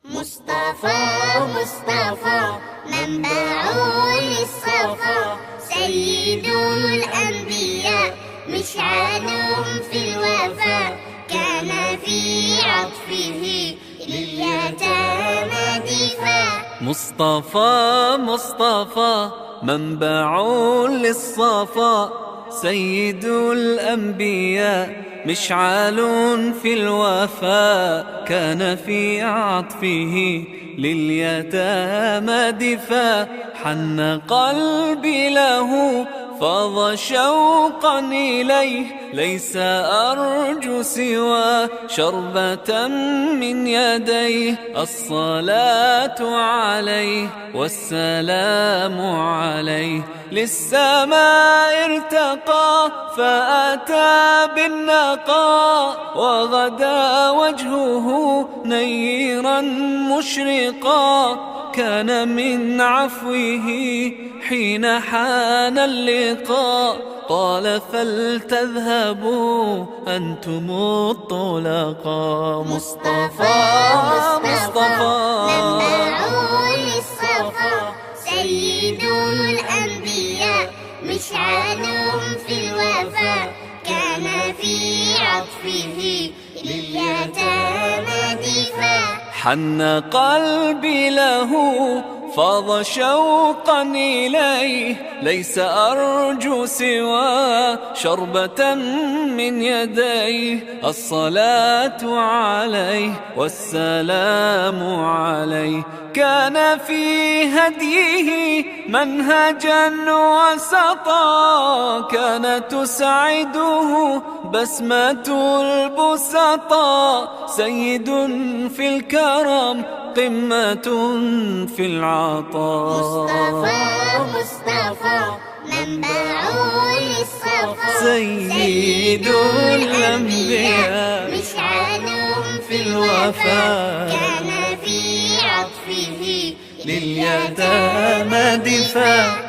مصطفى مصطفى منبع للصفا، سيد الأنبياء مشعل في الوفا، كان في عطفه لليتامى دفا. مصطفى مصطفى منبع للصفا، سيد الأنبياء مشعل في الوفا، كان في عطفه لليتامى دفا. حن قلبي له فاض شوقا إليه، ليس أرجو سوى شربة من يديه. الصلاة عليه والسلام عليه، للسماء ارتقى فأتى بالنقاء، وغدا وجهه نيرا مشرقا. كان من عفوه حين حان اللقاء، قال فلتذهبوا أنتم الطلقاء. مصطفى مصطفى منبع للصفا، سيد الأنبياء مشعل في الوفا، كان في عطفه لليتامى دفا. حن قلبي له فاض شوقا إليه، ليس أرجو سوى شربة من يديه. الصلاة عليه والسلام عليه، كان في هديه منهجا وسطا، كان تسعده بسمة البسطاء. سيد في الكرم قمة في العطاء. مصطفى مصطفى منبع للصفا، سيد الأنبياء مشعل في الوفا، كان في عطفه لليتامى دفا.